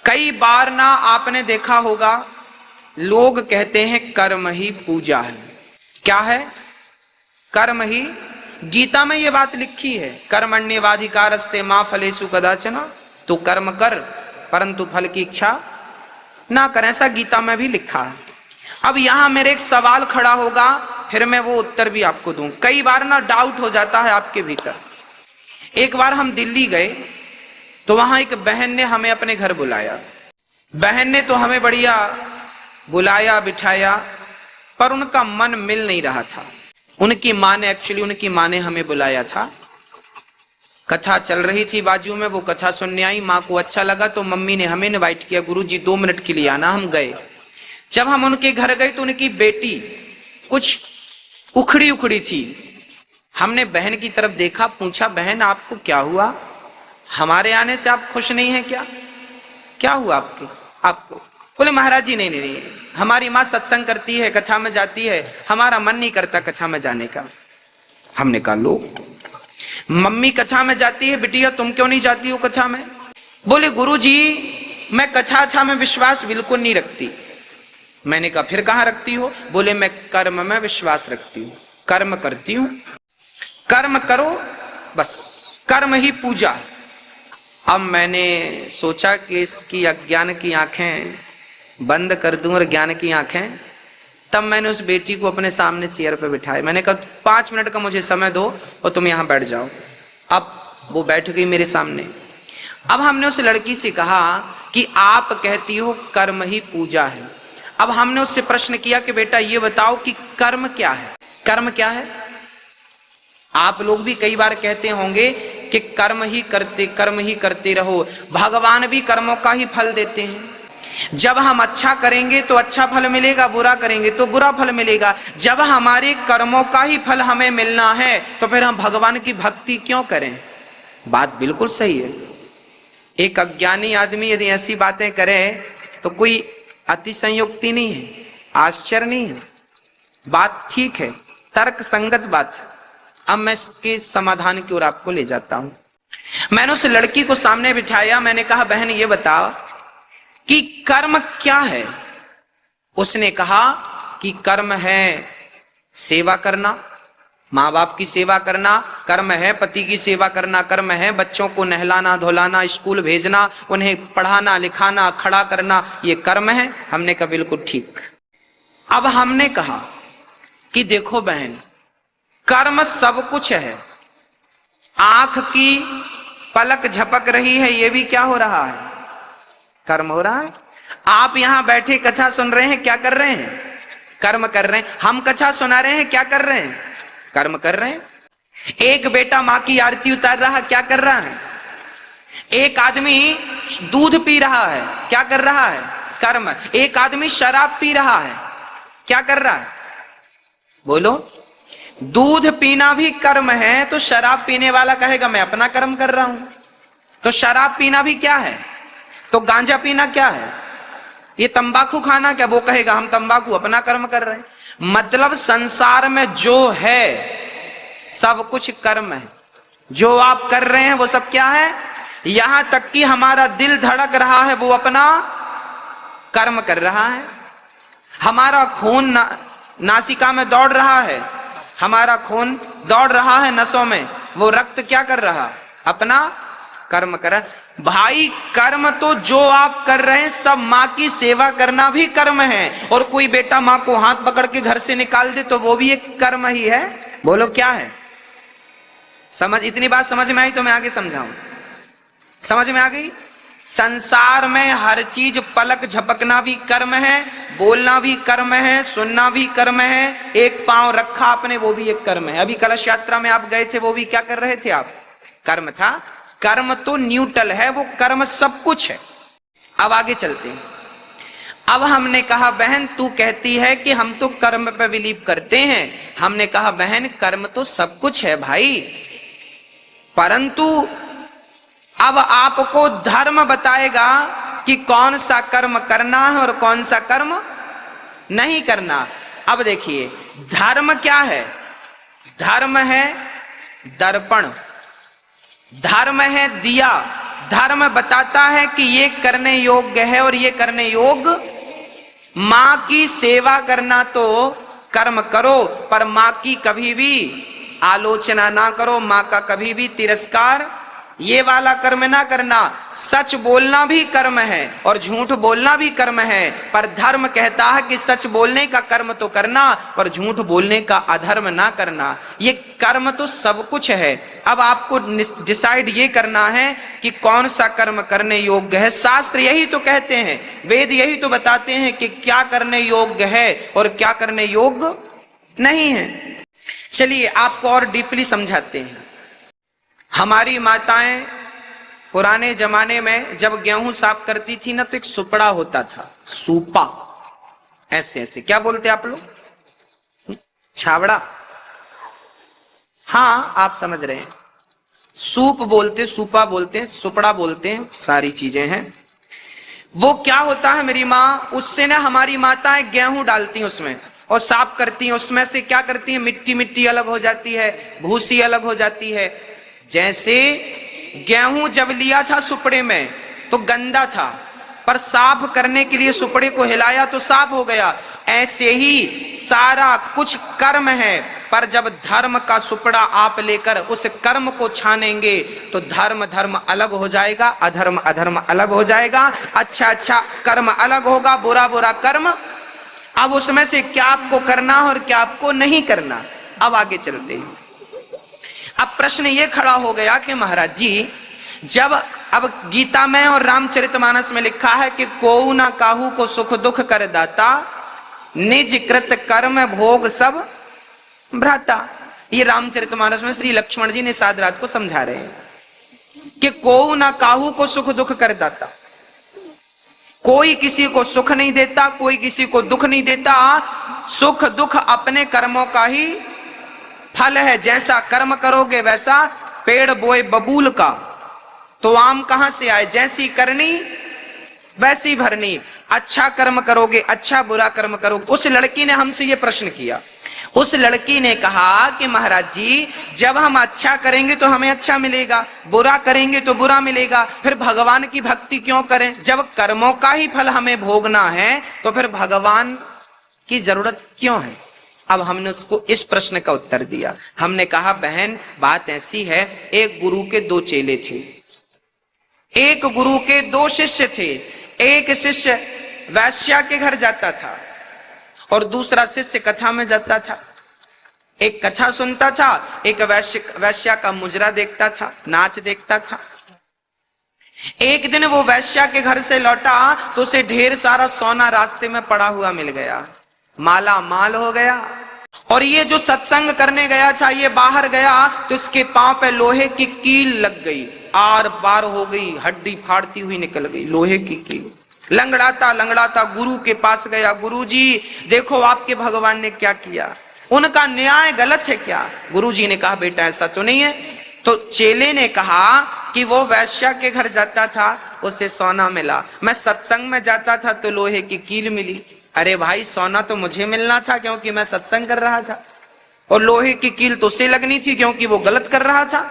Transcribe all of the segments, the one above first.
कई बार ना आपने देखा होगा लोग कहते हैं कर्म ही पूजा है। क्या है? कर्म ही। गीता में ये बात लिखी है, कर्मण्येवाधिकारस्ते मा फलेषु कदाचन। तो कर्म कर परंतु फल की इच्छा ना कर, ऐसा गीता में भी लिखा है। अब यहां मेरे एक सवाल खड़ा होगा, फिर मैं वो उत्तर भी आपको दूं। कई बार ना डाउट हो जाता है आपके भीतर। एक बार हम दिल्ली गए तो वहां एक बहन ने हमें अपने घर बुलाया। बहन ने तो हमें बढ़िया बुलाया बिठाया, पर उनका मन मिल नहीं रहा था। उनकी माँ ने हमें बुलाया था। कथा चल रही थी बाजू में, वो कथा सुनने आई। माँ को अच्छा लगा तो मम्मी ने हमें इनवाइट किया, गुरुजी 2 मिनट के लिए आना। हम गए। जब हम उनके घर गए तो उनकी बेटी कुछ उखड़ी उखड़ी थी। हमने बहन की तरफ देखा, पूछा बहन आपको क्या हुआ? हमारे आने से आप खुश नहीं हैं क्या? क्या हुआ आपको? बोले महाराज जी नहीं, हमारी माँ सत्संग करती है, कथा में जाती है, हमारा मन नहीं करता कथा में जाने का। हमने कहा लो, मम्मी कथा में जाती है, बिटिया तुम क्यों नहीं जाती हो कथा में? बोले गुरुजी मैं कथा में विश्वास बिल्कुल नहीं रखती। मैंने कहा फिर कहां रखती हो? बोले मैं कर्म में विश्वास रखती हूँ, कर्म करती हूँ। कर्म करो बस, कर्म ही पूजा। अब मैंने सोचा कि इसकी अज्ञान की आंखें बंद कर दूं और ज्ञान की आंखें। तब मैंने उस बेटी को अपने सामने चेयर पर बिठाया। मैंने कहा 5 मिनट का मुझे समय दो और तुम यहां बैठ जाओ। अब वो बैठ गई मेरे सामने। अब हमने उस लड़की से कहा कि आप कहती हो कर्म ही पूजा है। अब हमने उससे प्रश्न किया कि बेटा ये बताओ कि कर्म क्या है? कर्म क्या है? आप लोग भी कई बार कहते होंगे कि कर्म ही करते रहो। भगवान भी कर्मों का ही फल देते हैं। जब हम अच्छा करेंगे तो अच्छा फल मिलेगा, बुरा करेंगे तो बुरा फल मिलेगा। जब हमारे कर्मों का ही फल हमें मिलना है तो फिर हम भगवान की भक्ति क्यों करें? बात बिल्कुल सही है। एक अज्ञानी आदमी यदि ऐसी बातें करे तो कोई अतिशयोक्ति नहीं है, आश्चर्य नहीं है, बात ठीक है, तर्क संगत बात है। अब मैं इसके समाधान की ओर आपको ले जाता हूं। मैंने उस लड़की को सामने बिठाया। मैंने कहा बहन ये बताओ कि कर्म क्या है? उसने कहा कि कर्म है सेवा करना, माँ बाप की सेवा करना, कर्म है पति की सेवा करना, कर्म है बच्चों को नहलाना धुलाना, स्कूल भेजना, उन्हें पढ़ाना लिखाना, खड़ा करना, ये कर्म है। हमने कहा बिल्कुल ठीक। अब हमने कहा कि देखो बहन, कर्म सब कुछ है। आंख की पलक झपक रही है, ये भी क्या हो रहा है? कर्म हो रहा है। आप यहां बैठे कथा सुन रहे हैं, क्या कर रहे हैं? कर्म कर रहे हैं। हम कथा सुना रहे हैं, क्या कर रहे हैं? कर्म कर रहे हैं। एक बेटा मां की आरती उतार रहा, क्या कर रहा है? एक आदमी दूध पी रहा है, क्या कर रहा है? कर्म। एक आदमी शराब पी रहा है, क्या कर रहा है? बोलो। दूध पीना भी कर्म है, तो शराब पीने वाला कहेगा मैं अपना कर्म कर रहा हूं। तो शराब पीना भी क्या है? तो गांजा पीना क्या है? ये तंबाकू खाना क्या? वो कहेगा हम तंबाकू अपना कर्म कर रहे हैं। मतलब संसार में जो है सब कुछ कर्म है। जो आप कर रहे हैं वो सब क्या है? यहां तक कि हमारा दिल धड़क रहा है, वो अपना कर्म कर रहा है। हमारा खून नासिका में दौड़ रहा है, हमारा खून दौड़ रहा है नसों में, वो रक्त क्या कर रहा? अपना कर्म कर रहा। भाई कर्म तो जो आप कर रहे हैं सब, माँ की सेवा करना भी कर्म है। और कोई बेटा माँ को हाथ पकड़ के घर से निकाल दे तो वो भी एक कर्म ही है। बोलो क्या है? समझ, इतनी बात समझ में आई तो मैं आगे समझाऊं। समझ में आ गई? संसार में हर चीज, पलक झपकना भी कर्म है, बोलना भी कर्म है, सुनना भी कर्म है, एक पांव रखा आपने वो भी एक कर्म है। अभी कलश यात्रा में आप गए थे, वो भी क्या कर रहे थे आप? कर्म था। कर्म तो न्यूट्रल है, वो कर्म सब कुछ है। अब आगे चलते हैं। अब हमने कहा बहन तू कहती है कि हम तो कर्म पे बिलीव करते हैं। हमने कहा बहन कर्म तो सब कुछ है भाई, परंतु अब आपको धर्म बताएगा कि कौन सा कर्म करना है और कौन सा कर्म नहीं करना। अब देखिए धर्म क्या है? धर्म है दर्पण, धर्म है दिया, धर्म बताता है कि ये करने योग्य है और ये करने योग्य। मां की सेवा करना तो कर्म करो, पर मां की कभी भी आलोचना ना करो, मां का कभी भी तिरस्कार ये वाला कर्म ना करना। सच बोलना भी कर्म है और झूठ बोलना भी कर्म है, पर धर्म कहता है कि सच बोलने का कर्म तो करना, पर झूठ बोलने का अधर्म ना करना। ये कर्म तो सब कुछ है। अब आपको डिसाइड ये करना है कि कौन सा कर्म करने योग्य है। शास्त्र यही तो कहते हैं, वेद यही तो बताते हैं कि क्या करने योग्य है और क्या करने योग्य नहीं है। चलिए आपको और डीपली समझाते हैं। हमारी माताएं पुराने जमाने में जब गेहूं साफ करती थी ना, तो एक सुपड़ा होता था, सूपा, ऐसे ऐसे, क्या बोलते आप लोग? छावड़ा। हाँ आप समझ रहे हैं, सूप बोलते, सूपा बोलते हैं, सुपड़ा बोलते हैं, सारी चीजें हैं। वो क्या होता है मेरी माँ, उससे ना हमारी माताएं गेहूं डालती हैं उसमें और साफ करती हैं। उसमें से क्या करती हैं, मिट्टी मिट्टी अलग हो जाती है, भूसी अलग हो जाती है। जैसे गेहूं जब लिया था सुपड़े में तो गंदा था, पर साफ करने के लिए सुपड़े को हिलाया तो साफ हो गया। ऐसे ही सारा कुछ कर्म है, पर जब धर्म का सुपड़ा आप लेकर उस कर्म को छानेंगे तो धर्म धर्म अलग हो जाएगा, अधर्म अधर्म अलग हो जाएगा, अच्छा अच्छा कर्म अलग होगा, बुरा बुरा कर्म। अब उसमें से क्या आपको करना और क्या आपको नहीं करना। अब आगे चलते हैं। अब प्रश्न ये खड़ा हो गया कि महाराज जी, जब अब गीता में और रामचरितमानस में लिखा है कि कोऊ ना काहू को सुख दुख कर दाता, निज कृत कर्म भोग सब भ्राता। ये रामचरितमानस में श्री लक्ष्मण जी निषाद राज को समझा रहे हैं कि कोऊ ना काहू को सुख दुख कर दाता। कोई किसी को सुख नहीं देता, कोई किसी को दुख नहीं देता। सुख दुख अपने कर्मों का ही फल है। जैसा कर्म करोगे वैसा, पेड़ बोए बबूल का तो आम कहां से आए, जैसी करनी वैसी भरनी। अच्छा कर्म करोगे अच्छा, बुरा कर्म करोगे। उस लड़की ने हमसे ये प्रश्न किया। उस लड़की ने कहा कि महाराज जी, जब हम अच्छा करेंगे तो हमें अच्छा मिलेगा, बुरा करेंगे तो बुरा मिलेगा, फिर भगवान की भक्ति क्यों करें? जब कर्मों का ही फल हमें भोगना है तो फिर भगवान की जरूरत क्यों है? अब हमने उसको इस प्रश्न का उत्तर दिया। हमने कहा बहन बात ऐसी है, एक गुरु के दो चेले थे, एक गुरु के दो शिष्य थे। एक शिष्य वैश्या के घर जाता था और दूसरा शिष्य कथा में जाता था। एक कथा सुनता था, एक वैश्या का मुजरा देखता था, नाच देखता था। एक दिन वो वैश्या के घर से लौटा तो उसे ढेर सारा सोना रास्ते में पड़ा हुआ मिल गया, माला माल हो गया। और ये जो सत्संग करने गया था, ये बाहर गया तो इसके पांव पे लोहे की कील लग गई, आर पार हो गई, हड्डी फाड़ती हुई निकल गई, लोहे की कील। लंगड़ाता लंगड़ाता गुरु के पास गया, गुरु जी देखो आपके भगवान ने क्या किया, उनका न्याय गलत है क्या? गुरु जी ने कहा बेटा ऐसा तो नहीं है। तो चेले ने कहा कि वो वैश्या के घर जाता था, उसे सोना मिला, मैं सत्संग में जाता था तो लोहे की कील मिली। अरे भाई सोना तो मुझे मिलना था क्योंकि मैं सत्संग कर रहा था, और लोहे की कील तो उसे लगनी थी क्योंकि वो गलत कर रहा था।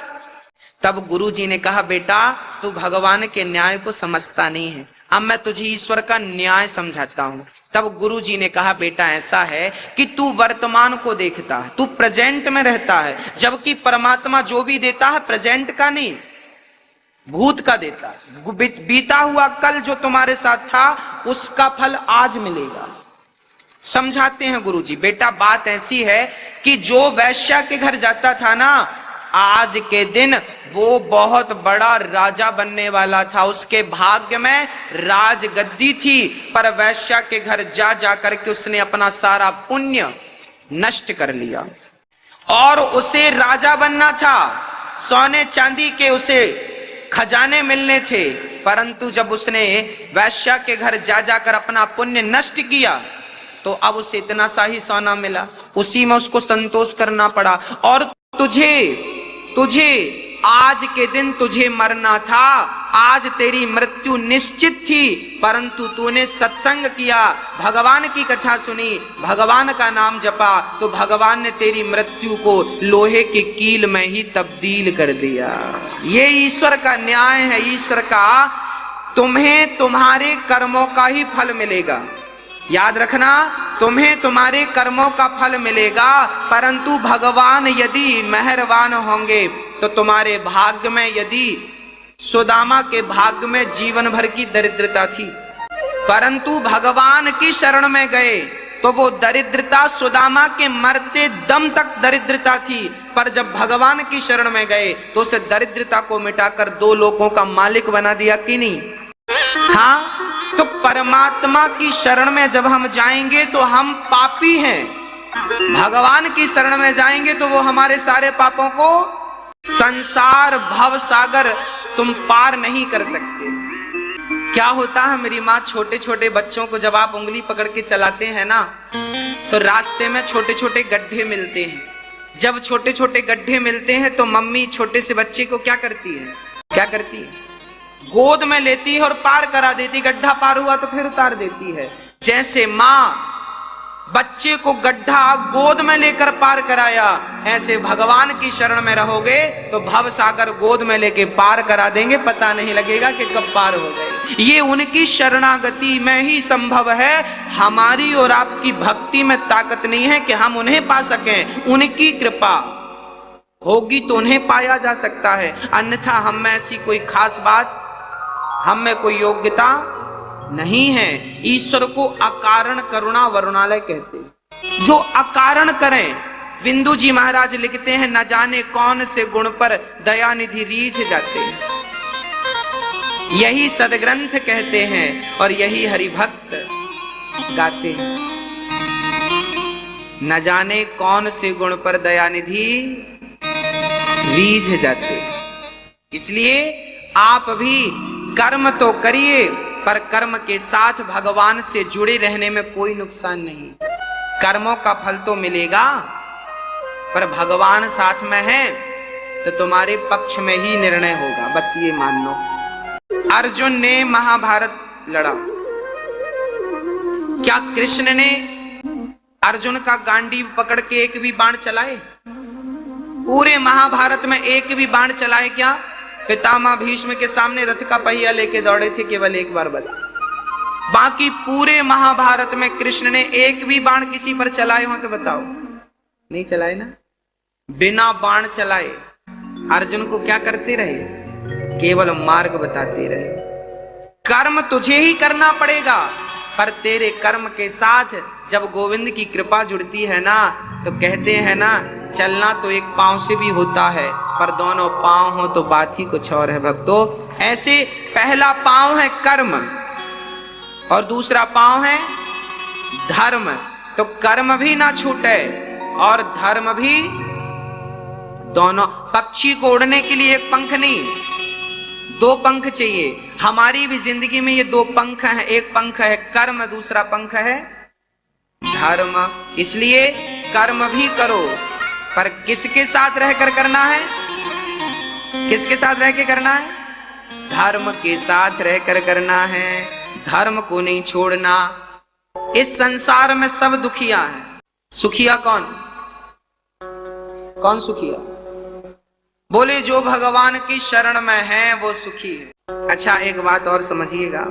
तब गुरु जी ने कहा बेटा तू भगवान के न्याय को समझता नहीं है, अब मैं तुझे ईश्वर का न्याय समझाता हूं। तब गुरु जी ने कहा बेटा ऐसा है कि तू वर्तमान को देखता है, तू प्रेजेंट में रहता है, जबकि परमात्मा जो भी देता है प्रेजेंट का नहीं भूत का देता है। बीता हुआ कल जो तुम्हारे साथ था उसका फल आज मिलेगा। समझाते हैं गुरुजी, बेटा बात ऐसी है कि जो वैश्या के घर जाता था ना, आज के दिन वो बहुत बड़ा राजा बनने वाला था, उसके भाग्य में राज गद्दी थी, पर वैश्या के घर जा जाकर के उसने अपना सारा पुण्य नष्ट कर लिया। और उसे राजा बनना था, सोने चांदी के उसे खजाने मिलने थे, परंतु जब उसने वैश्या के घर जा जाकर अपना पुण्य नष्ट किया तो अब उसे इतना सा ही सोना मिला, उसी में उसको संतोष करना पड़ा। और तुझे आज के दिन तुझे मरना था, आज तेरी मृत्यु निश्चित थी, परंतु तूने सत्संग किया, भगवान की कथा सुनी, भगवान का नाम जपा, तो भगवान ने तेरी मृत्यु को लोहे के कील में ही तब्दील कर दिया। ये ईश्वर का न्याय है। ईश्वर का तुम्हें तुम्हारे कर्मों का ही फल मिलेगा। याद रखना, तुम्हें तुम्हारे कर्मों का फल मिलेगा, परंतु भगवान यदि मेहरबान होंगे तो तुम्हारे भाग्य में, यदि सुदामा के भाग्य में जीवन भर की दरिद्रता थी, परंतु भगवान की शरण में गए तो वो दरिद्रता सुदामा के मरते दम तक दरिद्रता थी, पर जब भगवान की शरण में गए तो उस दरिद्रता को मिटाकर 2 लोकों का मालिक बना दिया कि नहीं? हाँ, तो परमात्मा की शरण में जब हम जाएंगे तो हम पापी हैं, भगवान की शरण में जाएंगे तो वो हमारे सारे पापों को, संसार भव सागर तुम पार नहीं कर सकते। क्या होता है, मेरी माँ छोटे छोटे बच्चों को जब आप उंगली पकड़ के चलाते हैं ना, तो रास्ते में छोटे छोटे गड्ढे मिलते हैं। जब छोटे छोटे गड्ढे मिलते हैं तो मम्मी छोटे से बच्चे को क्या करती है? क्या करती है? गोद में लेती है और पार करा देती। गड्ढा पार हुआ तो फिर उतार देती है। जैसे माँ बच्चे को गड्ढा गोद में लेकर पार कराया, ऐसे भगवान की शरण में रहोगे तो भव सागर गोद में लेके पार करा देंगे, पता नहीं लगेगा कि कब पार हो गए। ये उनकी शरणागति में ही संभव है। हमारी और आपकी भक्ति में ताकत नहीं है कि हम उन्हें पा सकें। उनकी कृपा होगी तो उन्हें पाया जा सकता है, अन्यथा हम में ऐसी कोई खास बात, हम में कोई योग्यता नहीं है। ईश्वर को अकारण करुणा वरुणालय कहते हैं। जो अकारण करें, बिंदु जी महाराज लिखते हैं, न जाने कौन से गुण पर दयानिधि रीझ जाते हैं। यही सदग्रंथ कहते हैं और यही हरिभक्त गाते हैं। न जाने कौन से गुण पर दयानिधि रीझ जाते। इसलिए आप भी कर्म तो करिए, पर कर्म के साथ भगवान से जुड़े रहने में कोई नुकसान नहीं। कर्मों का फल तो मिलेगा, पर भगवान साथ में है तो तुम्हारे पक्ष में ही निर्णय होगा, बस ये मान लो। अर्जुन ने महाभारत लड़ा, क्या कृष्ण ने अर्जुन का गांडीव पकड़ के एक भी बाण चलाए? पूरे महाभारत में एक भी बाण चलाए क्या? पितामह भीष्म के सामने रथ का पहिया लेके दौड़े थे केवल एक बार बस। बाकी पूरे महाभारत में कृष्ण ने एक भी बाण किसी पर चलाए हो तो बताओ? नहीं चलाए ना। बिना बाण चलाए अर्जुन को क्या करते रहे? केवल मार्ग बताते रहे। कर्म तुझे ही करना पड़ेगा, पर तेरे कर्म के साथ जब गोविंद की कृपा जुड़ती है ना, तो कहते हैं ना, चलना तो एक पांव से भी होता है, पर दोनों पांव हो तो बात ही कुछ और है भक्तों। ऐसे पहला पांव है कर्म और दूसरा पांव है धर्म। तो कर्म भी ना छूटे और धर्म भी, दोनों। पक्षी को उड़ने के लिए एक पंख नहीं, 2 पंख चाहिए। हमारी भी जिंदगी में ये 2 पंख हैं, एक पंख है कर्म, दूसरा पंख है धर्म। इसलिए कर्म भी करो, पर किसके साथ रहकर करना है? किसके साथ रह के करना है? धर्म के साथ रहकर करना है। धर्म को नहीं छोड़ना। इस संसार में सब दुखिया हैं। सुखिया कौन? कौन सुखिया? बोले जो भगवान की शरण में है वो सुखी है। अच्छा, एक बात और समझिएगा।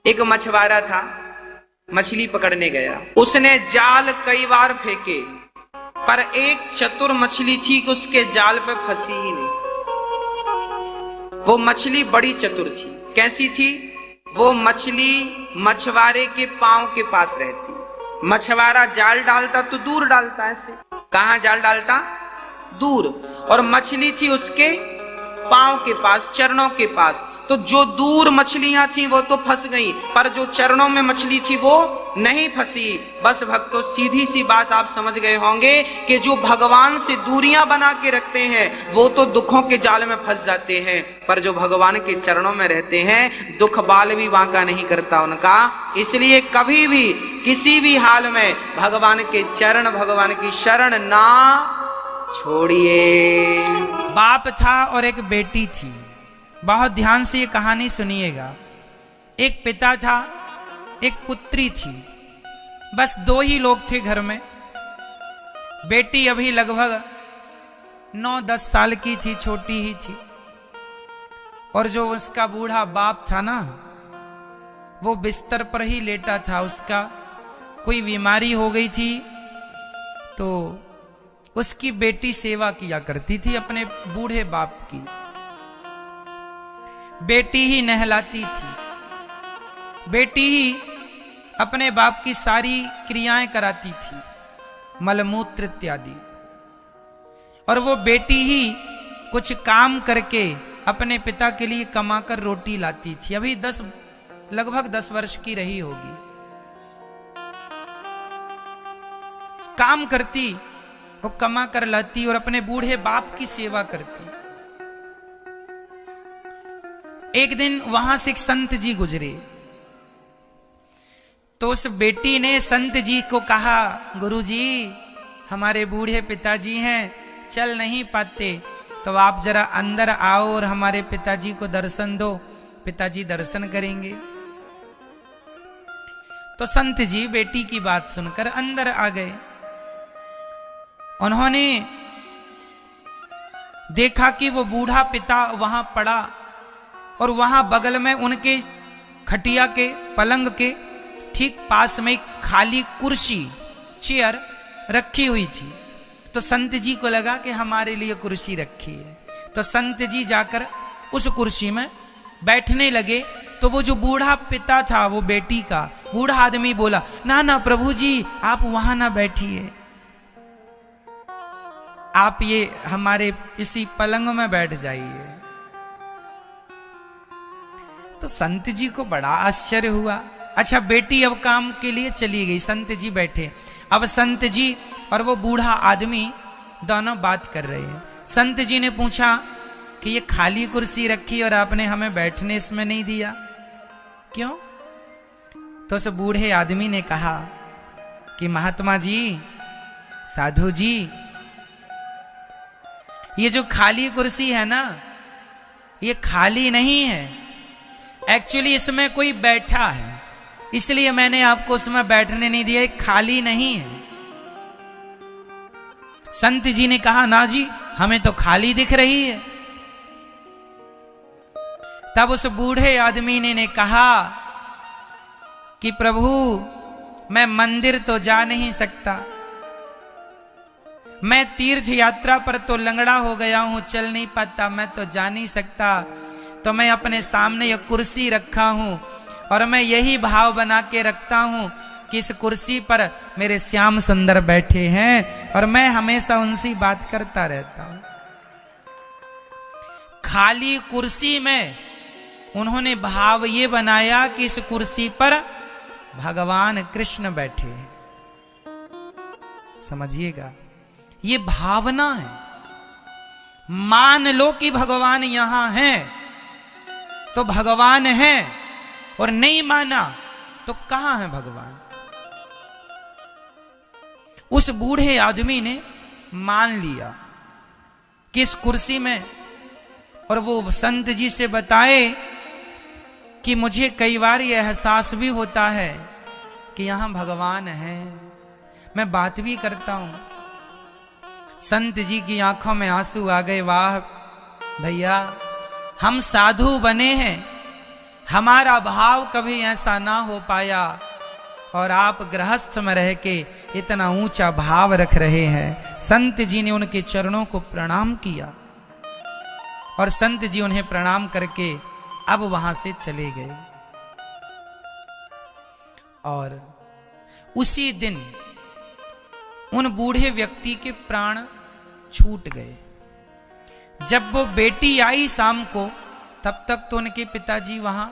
एक मछुआरा था, मछली पकड़ने गया। उसने जाल कई बार फेंके, पर एक चतुर मछली थी कि उसके जाल पे फंसी ही नहीं। वो मछली बड़ी चतुर थी। कैसी थी? वो मछली मछुआरे के पांव के पास रहती। मछुआरा जाल डालता तो दूर डालता, ऐसे। कहां जाल डालता? दूर। और मछली थी उसके पांव के पास, चरणों के पास। तो जो दूर मछलियां थी वो तो फंस गई, पर जो चरणों में मछली थी वो नहीं फंसी। बस भक्तों, सीधी सी बात आप समझ गए होंगे कि जो भगवान से दूरियां बना के रखते हैं वो तो दुखों के जाल में फंस जाते हैं, पर जो भगवान के चरणों में रहते हैं दुख बाल भी वांका नहीं करता उनका। इसलिए कभी भी किसी भी हाल में भगवान के चरण, भगवान की शरण ना छोड़िए। बाप था और एक बेटी थी। बहुत ध्यान से ये कहानी सुनिएगा। एक पिता था, एक पुत्री थी, बस 2 ही लोग थे घर में। बेटी अभी लगभग 9-10 साल की थी, छोटी ही थी। और जो उसका बूढ़ा बाप था ना, वो बिस्तर पर ही लेटा था। उसका कोई बीमारी हो गई थी, तो उसकी बेटी सेवा किया करती थी अपने बूढ़े बाप की। बेटी ही नहलाती थी, बेटी ही अपने बाप की सारी क्रियाएं कराती थी, मलमूत्र इत्यादि। और वो बेटी ही कुछ काम करके अपने पिता के लिए कमाकर रोटी लाती थी। अभी लगभग 10 वर्ष की रही होगी। काम करती, वो कमा कर लाती और अपने बूढ़े बाप की सेवा करती। एक दिन वहां से एक संत जी गुजरे, तो उस बेटी ने संत जी को कहा, गुरुजी, हमारे बूढ़े पिताजी हैं, चल नहीं पाते, तो आप जरा अंदर आओ और हमारे पिताजी को दर्शन दो, पिताजी दर्शन करेंगे। तो संत जी बेटी की बात सुनकर अंदर आ गए। उन्होंने देखा कि वो बूढ़ा पिता वहां पड़ा और वहां बगल में उनके खटिया के पलंग के ठीक पास में एक खाली कुर्सी, चेयर रखी हुई थी। तो संत जी को लगा कि हमारे लिए कुर्सी रखी है, तो संत जी जाकर उस कुर्सी में बैठने लगे। तो वो जो बूढ़ा पिता था, वो बेटी का बूढ़ा आदमी बोला, ना ना प्रभु जी, आप वहां ना बैठिए, आप ये हमारे इसी पलंग में बैठ जाइए। तो संत जी को बड़ा आश्चर्य हुआ। अच्छा, बेटी अब काम के लिए चली गई, संत जी बैठे। अब संत जी और वो बूढ़ा आदमी दोनों बात कर रहे हैं। संत जी ने पूछा कि ये खाली कुर्सी रखी और आपने हमें बैठने इसमें नहीं दिया, क्यों? तो उस बूढ़े आदमी ने कहा कि महात्मा जी, साधु जी, ये जो खाली कुर्सी है ना, ये खाली नहीं है, एक्चुअली इसमें कोई बैठा है, इसलिए मैंने आपको उसमें बैठने नहीं दिया, खाली नहीं है। संत जी ने कहा, ना जी, हमें तो खाली दिख रही है। तब उस बूढ़े आदमी ने कहा कि प्रभु, मैं मंदिर तो जा नहीं सकता, मैं तीर्थ यात्रा पर तो लंगड़ा हो गया हूं, चल नहीं पाता, मैं तो जा नहीं सकता, तो मैं अपने सामने ये कुर्सी रखा हूं और मैं यही भाव बना के रखता हूं कि इस कुर्सी पर मेरे श्याम सुंदर बैठे हैं और मैं हमेशा उनसे बात करता रहता हूं। खाली कुर्सी में उन्होंने भाव ये बनाया कि इस कुर्सी पर भगवान कृष्ण बैठे हैं। समझिएगा, ये भावना है। मान लो कि भगवान यहां हैं तो भगवान हैं, और नहीं माना तो कहां है भगवान? उस बूढ़े आदमी ने मान लिया कि इस कुर्सी में, और वो संत जी से बताए कि मुझे कई बार यह एहसास भी होता है कि यहां भगवान है, मैं बात भी करता हूं। संत जी की आंखों में आंसू आ गए। वाह भैया, हम साधु बने हैं, हमारा भाव कभी ऐसा ना हो पाया, और आप गृहस्थ में रह के इतना ऊंचा भाव रख रहे हैं। संत जी ने उनके चरणों को प्रणाम किया और संत जी उन्हें प्रणाम करके अब वहां से चले गए। और उसी दिन उन बूढ़े व्यक्ति के प्राण छूट गए। जब वो बेटी आई शाम को, तब तक तो उनके पिताजी वहां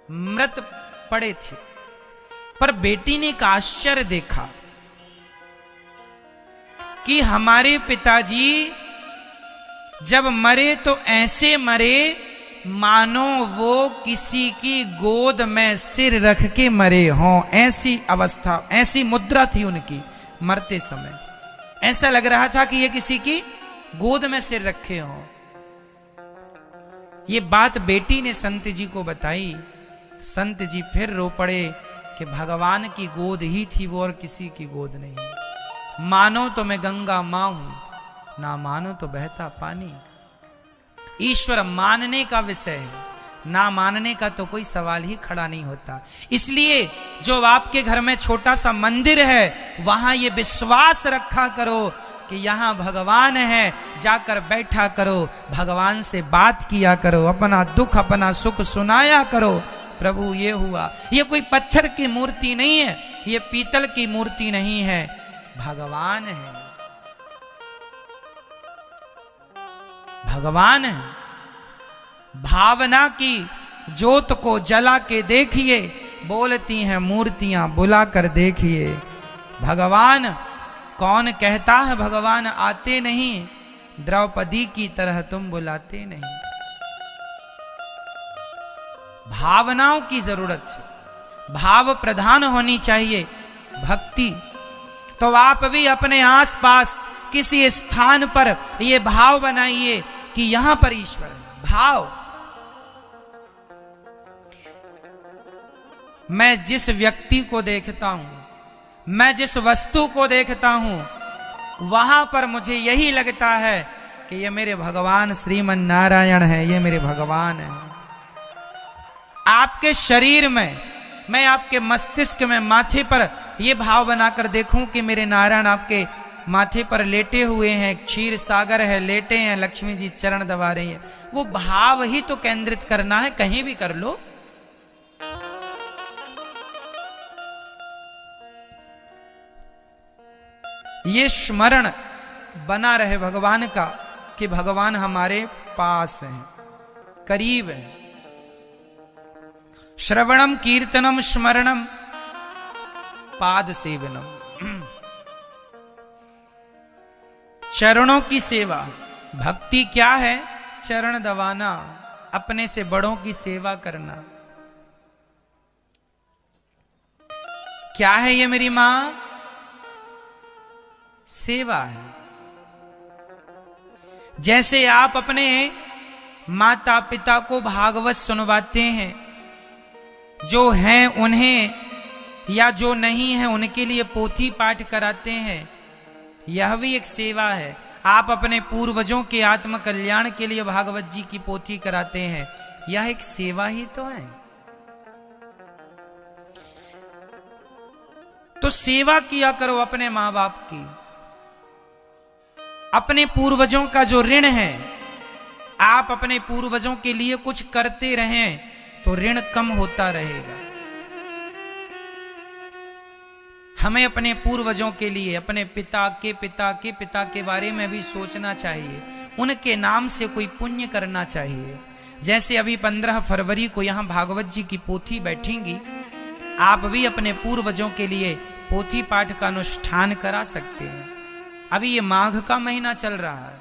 मृत पड़े थे, पर बेटी ने एक आश्चर्य देखा कि हमारे पिताजी जब मरे तो ऐसे मरे मानो वो किसी की गोद में सिर रख के मरे हों। ऐसी अवस्था, ऐसी मुद्रा थी उनकी मरते समय। ऐसा लग रहा था कि ये किसी की गोद में सिर रखे हों। ये बात बेटी ने संत जी को बताई। संत जी फिर रो पड़े कि भगवान की गोद ही थी वो, और किसी की गोद नहीं। मानो तो मैं गंगा मां हूं, ना मानो तो बहता पानी। ईश्वर मानने का विषय है, ना मानने का तो कोई सवाल ही खड़ा नहीं होता। इसलिए जो आपके घर में छोटा सा मंदिर है, वहां ये विश्वास रखा करो कि यहां भगवान है, जाकर बैठा करो, भगवान से बात किया करो, अपना दुख अपना सुख सुनाया करो। प्रभु ये हुआ, ये कोई पत्थर की मूर्ति नहीं है, ये पीतल की मूर्ति नहीं है, भगवान है, भगवान है। भावना की ज्योत को जला के देखिए, बोलती हैं मूर्तियां बुला कर देखिए। भगवान कौन कहता है भगवान आते नहीं, द्रौपदी की तरह तुम बुलाते नहीं। भावनाओं की जरूरत है, भाव प्रधान होनी चाहिए भक्ति। तो आप भी अपने आसपास किसी स्थान पर ये भाव बनाइए कि यहां पर ईश्वर है। भाव, मैं जिस व्यक्ति को देखता हूं, मैं जिस वस्तु को देखता हूं, वहां पर मुझे यही लगता है कि ये मेरे भगवान श्रीमन नारायण है, ये मेरे भगवान है। आपके शरीर में, मैं आपके मस्तिष्क में, माथे पर ये भाव बनाकर देखूं कि मेरे नारायण आपके माथे पर लेटे हुए हैं, क्षीर सागर है, लेटे हैं, लक्ष्मी जी चरण दबा रही है। वो भाव ही तो केंद्रित करना है, कहीं भी कर लो। ये स्मरण बना रहे भगवान का कि भगवान हमारे पास हैं, करीब हैं। श्रवणम कीर्तनम स्मरणम पाद सेवनम, चरणों की सेवा। भक्ति क्या है? चरण दबाना, अपने से बड़ों की सेवा करना। क्या है ये मेरी मां? सेवा है। जैसे आप अपने माता पिता को भागवत सुनवाते हैं, जो हैं उन्हें या जो नहीं है उनके लिए पोथी पाठ कराते हैं, यह भी एक सेवा है। आप अपने पूर्वजों के आत्म कल्याण के लिए भागवत जी की पोथी कराते हैं, यह एक सेवा ही तो है। तो सेवा किया करो अपने मां बाप की। अपने पूर्वजों का जो ऋण है, आप अपने पूर्वजों के लिए कुछ करते रहें तो ऋण कम होता रहेगा। हमें अपने पूर्वजों के लिए, अपने पिता के पिता के पिता के बारे में भी सोचना चाहिए, उनके नाम से कोई पुण्य करना चाहिए। जैसे अभी 15 फरवरी को यहां भागवत जी की पोथी बैठेंगी, आप भी अपने पूर्वजों के लिए पोथी पाठ का अनुष्ठान करा सकते हैं। अभी ये माघ का महीना चल रहा है,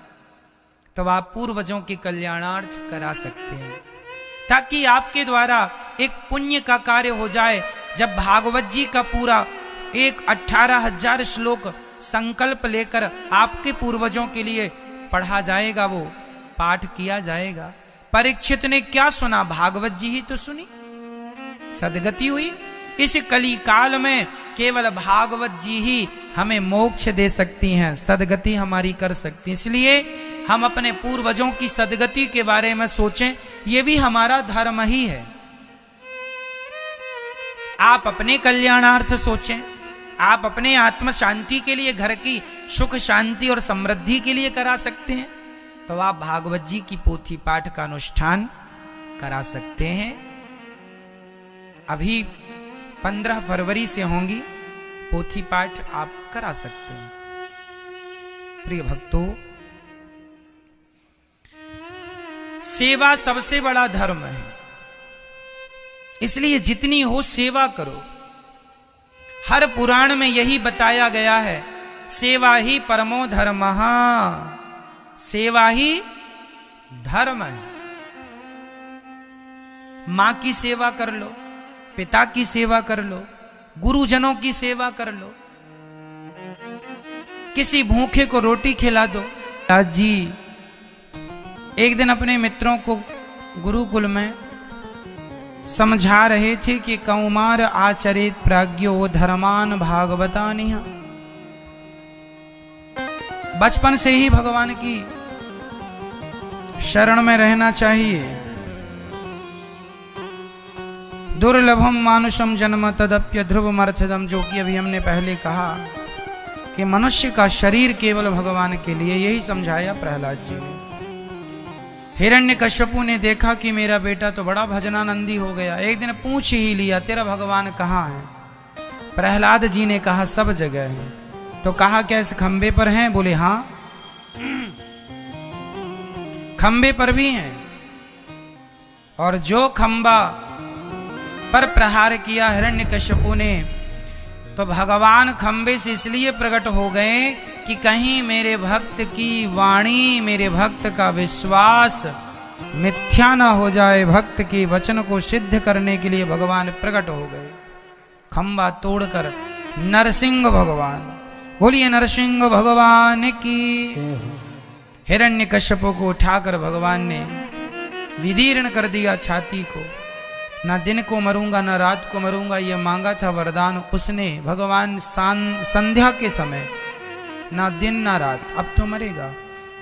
तो आप पूर्वजों के कल्याणार्थ करा सकते हैं, ताकि आपके द्वारा एक पुण्य का कार्य हो जाए। जब भागवत जी का पूरा 18,000 श्लोक संकल्प लेकर आपके पूर्वजों के लिए पढ़ा जाएगा, वो पाठ किया जाएगा। परीक्षित ने क्या सुना? भागवत जी ही तो सुनी, सदगति हुई। इस कली काल में केवल भागवत जी ही हमें मोक्ष दे सकती हैं, सदगति हमारी कर सकती। इसलिए हम अपने पूर्वजों की सदगति के बारे में सोचें, ये भी हमारा धर्म ही है। आप अपने कल्याणार्थ सोचें, आप अपने आत्म शांति के लिए, घर की सुख शांति और समृद्धि के लिए करा सकते हैं, तो आप भागवत जी की पोथी पाठ का अनुष्ठान करा सकते हैं। अभी 15 फरवरी से होंगी पोथी पाठ, आप करा सकते हैं। प्रिय भक्तों, सेवा सबसे बड़ा धर्म है, इसलिए जितनी हो सेवा करो। हर पुराण में यही बताया गया है, सेवा ही परमो धर्मः, सेवा ही धर्म है। मां की सेवा कर लो, पिता की सेवा कर लो, गुरुजनों की सेवा कर लो, किसी भूखे को रोटी खिला दो। जी एक दिन अपने मित्रों को गुरुकुल में समझा रहे थे कि कौमार आचरित प्राज्ञो धर्मान भागवतानिह। बचपन से ही भगवान की शरण में रहना चाहिए। दुर्लभम मानुषम जन्म तदप्य ध्रुवमर्थदम, जो कि अभी हमने पहले कहा कि मनुष्य का शरीर केवल भगवान के लिए, यही समझाया प्रहलाद जी ने। हिरण्यकश्यपु ने देखा कि मेरा बेटा तो बड़ा भजनानंदी हो गया, एक दिन पूछ ही लिया तेरा भगवान कहाँ है। प्रहलाद जी ने कहा सब जगह है। तो कहा क्या इस खंबे पर हैं? बोले हाँ खंबे पर भी हैं। और जो खंबा पर प्रहार किया हिरण्यकश्यपु ने, तो भगवान खंबे से इसलिए प्रकट हो गए कि कहीं मेरे भक्त की वाणी, मेरे भक्त का विश्वास मिथ्या न हो जाए। भक्त के वचन को सिद्ध करने के लिए भगवान प्रकट हो गए। खंबा तोड़कर नरसिंह भगवान, बोलिए नरसिंह भगवान की। हिरण्यकश्यप को उठाकर भगवान ने विदीर्ण कर दिया छाती को। ना दिन को मरूंगा ना रात को मरूंगा, ये मांगा था वरदान उसने भगवान संध्या के समय, ना दिन ना रात, अब तो मरेगा।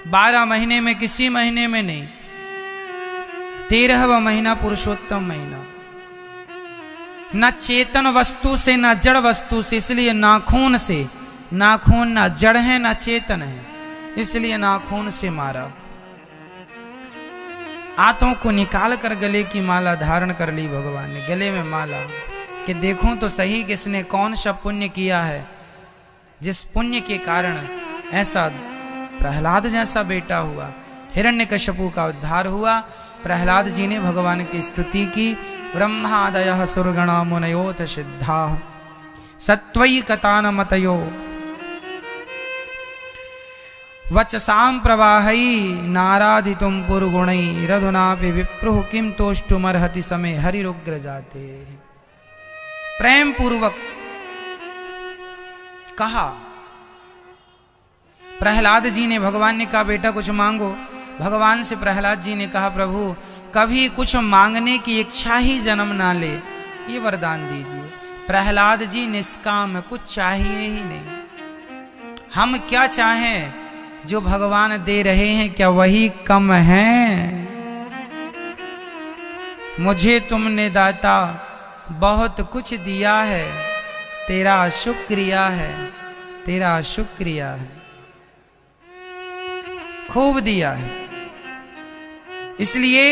12 महीने में किसी महीने में नहीं, 13वां महीना पुरुषोत्तम महीना। न चेतन वस्तु से न जड़ वस्तु से, इसलिए नाखून से, नाखून ना जड़ है ना चेतन है, इसलिए नाखून से मारा। आंतों को निकाल कर गले की माला धारण कर ली भगवान ने, गले में माला, कि देखूं तो सही किसने कौन सा पुण्य किया है, जिस पुण्य के कारण ऐसा प्रहलाद जैसा बेटा हुआ, हिरण्यकश्यपु का उद्धार हुआ। प्रहलाद जी ने भगवान की स्तुति की। ब्रह्मादयः सुरगणा मुनयोथ सिद्धा सत्वई कतानमतयो वचसां प्रवाहई नाराधितुम पुरगुणई रधुनापि विप्रुः किम तोष्टुमर्हति समय हरिरुग्र जाते। प्रेम पूर्वक कहा। प्रहलाद जी ने, भगवान ने कहा बेटा कुछ मांगो। भगवान से प्रहलाद जी ने कहा प्रभु कभी कुछ मांगने की इच्छा ही जन्म ना ले, ये वरदान दीजिए। प्रहलाद जी निष्काम, कुछ चाहिए ही नहीं। हम क्या चाहें, जो भगवान दे रहे हैं क्या वही कम है? मुझे तुमने दाता बहुत कुछ दिया है, तेरा शुक्रिया है, तेरा शुक्रिया है, खूब दिया है। इसलिए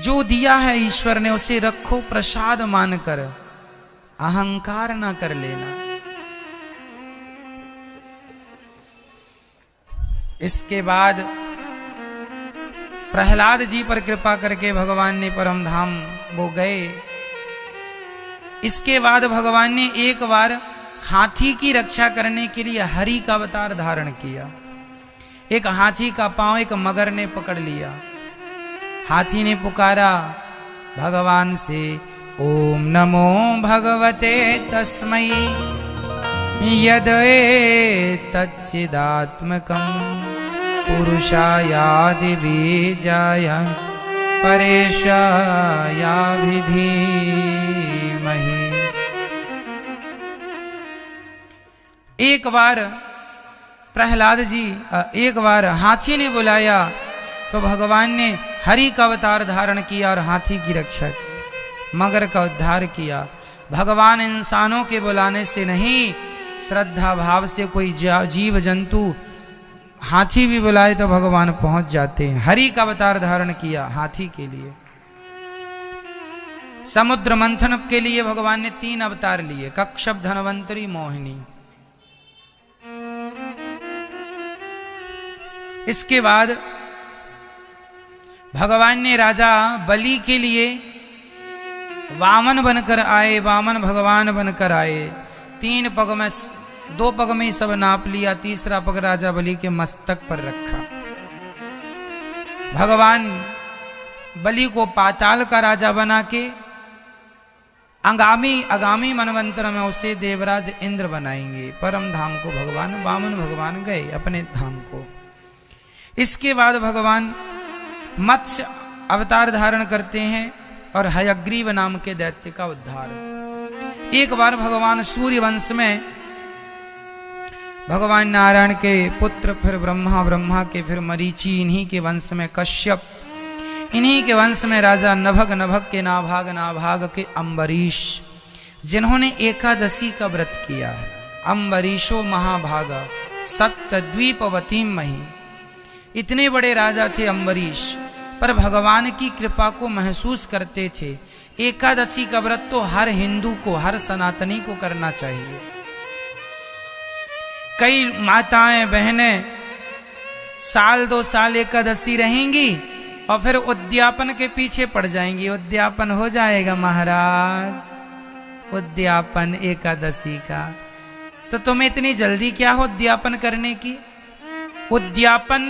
जो दिया है ईश्वर ने उसे रखो प्रसाद मानकर, अहंकार ना कर लेना। इसके बाद प्रहलाद जी पर कृपा करके भगवान ने परम धाम वो गए। इसके बाद भगवान ने एक बार हाथी की रक्षा करने के लिए हरि का अवतार धारण किया। एक हाथी का पांव एक मगर ने पकड़ लिया। हाथी ने पुकारा भगवान से, ओम नमो भगवते तस्मै यदेतच्चिदात्मकं पुरुषायादि बीजाय परेशायाभिधीमहि। एक बार प्रहलाद जी, एक बार हाथी ने बुलाया तो भगवान ने हरि का अवतार धारण किया और हाथी की रक्षा की, मगर का उद्धार किया। भगवान इंसानों के बुलाने से नहीं, श्रद्धा भाव से कोई जीव जंतु हाथी भी बुलाए तो भगवान पहुंच जाते हैं। हरि का अवतार धारण किया हाथी के लिए। समुद्र मंथन के लिए भगवान ने 3 अवतार लिए, कच्छप, धनवंतरी, मोहिनी। इसके बाद भगवान ने राजा बलि के लिए वामन बनकर आए, वामन भगवान बनकर आए। 3 पग में, 2 पग में सब नाप लिया, तीसरा पग राजा बलि के मस्तक पर रखा। भगवान बलि को पाताल का राजा बना के आगामी मनवंतर में उसे देवराज इंद्र बनाएंगे। परम धाम को भगवान वामन भगवान गए अपने धाम को। इसके बाद भगवान मत्स्य अवतार धारण करते हैं और हयग्रीव नाम के दैत्य का उद्धार। एक बार भगवान सूर्य वंश में भगवान नारायण के पुत्र, फिर ब्रह्मा, ब्रह्मा के फिर मरीचि, इन्हीं के वंश में कश्यप, इन्हीं के वंश में राजा नभग, नभग के नाभाग, नाभाग के अम्बरीश, जिन्होंने एकादशी का व्रत किया है। अम्बरीशो महाभागा सप्तद्वीपवती मही, इतने बड़े राजा थे अम्बरीश, पर भगवान की कृपा को महसूस करते थे। एकादशी का व्रत तो हर हिंदू को, हर सनातनी को करना चाहिए। कई माताएं बहनें साल 2 साल एकादशी रहेंगी और फिर उद्यापन के पीछे पड़ जाएंगी। उद्यापन हो जाएगा महाराज, उद्यापन एकादशी का, तो तुम्हें इतनी जल्दी क्या हो उद्यापन करने की? उद्यापन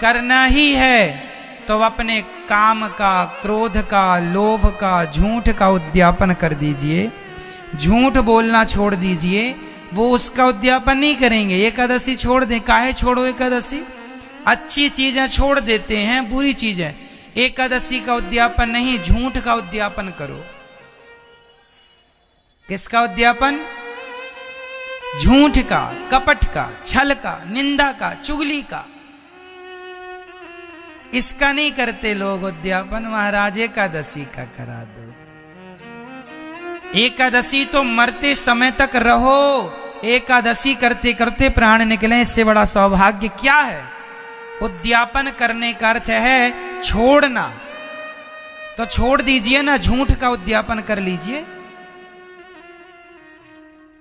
करना ही है तो अपने काम का, क्रोध का, लोभ का, झूठ का उद्यापन कर दीजिए। झूठ बोलना छोड़ दीजिए, वो उसका उद्यापन नहीं करेंगे। एकादशी छोड़ दें, काहे छोड़ो एकादशी? अच्छी चीजें छोड़ देते हैं, बुरी चीजें। एकादशी का उद्यापन नहीं, झूठ का उद्यापन करो। किसका उद्यापन? झूठ का, कपट का, छल का, निंदा का, चुगली का, इसका नहीं करते लोग उद्यापन। महाराज एकादशी का करा दो। एकादशी तो मरते समय तक रहो, एकादशी करते करते प्राण निकले, इससे बड़ा सौभाग्य क्या है? उद्यापन करने का अर्थ है छोड़ना, तो छोड़ दीजिए ना, झूठ का उद्यापन कर लीजिए।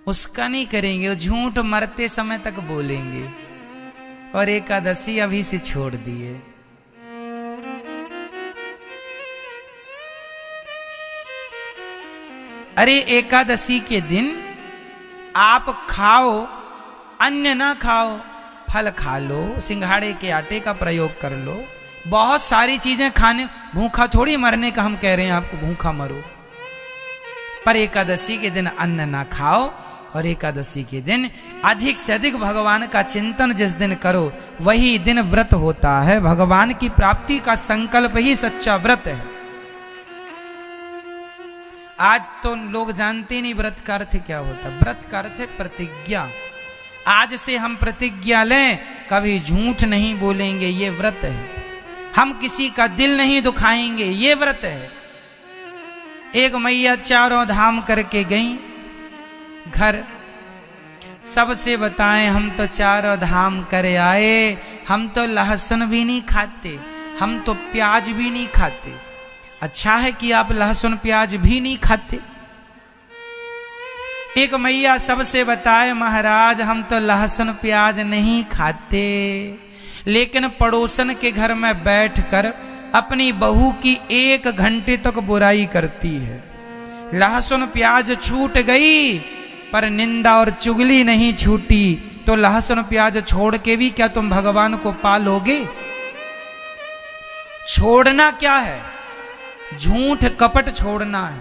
उसका नहीं करेंगे, झूठ मरते समय तक बोलेंगे, और एकादशी अभी से छोड़ दिए। अरे एकादशी के दिन आप खाओ, अन्न ना खाओ, फल खा लो, सिंघाड़े के आटे का प्रयोग कर लो, बहुत सारी चीजें खाने। भूखा थोड़ी मरने का हम कह रहे हैं आपको, भूखा मरो, पर एकादशी के दिन अन्न ना खाओ। और एकादशी के दिन अधिक से अधिक भगवान का चिंतन जिस दिन करो, वही दिन व्रत होता है। भगवान की प्राप्ति का संकल्प ही सच्चा व्रत है। आज तो लोग जानते नहीं व्रत का अर्थ क्या होता। व्रत का अर्थ है प्रतिज्ञा। आज से हम प्रतिज्ञा लें, कभी झूठ नहीं बोलेंगे, ये व्रत है। हम किसी का दिल नहीं दुखाएंगे, ये व्रत है। एक मैया 4 धाम करके गई घर, सबसे बताएं हम तो 4 धाम करे आए, हम तो लहसुन भी नहीं खाते, हम तो प्याज भी नहीं खाते। अच्छा है कि आप लहसुन प्याज भी नहीं खाते। एक मैया सबसे बताए, महाराज हम तो लहसुन प्याज नहीं खाते, लेकिन पड़ोसन के घर में बैठकर अपनी बहू की 1 घंटे तक बुराई करती है। लहसुन प्याज छूट गई, पर निंदा और चुगली नहीं छूटी। तो लहसुन प्याज छोड़ के भी क्या तुम भगवान को पालोगे? छोड़ना क्या है? झूठ कपट छोड़ना है,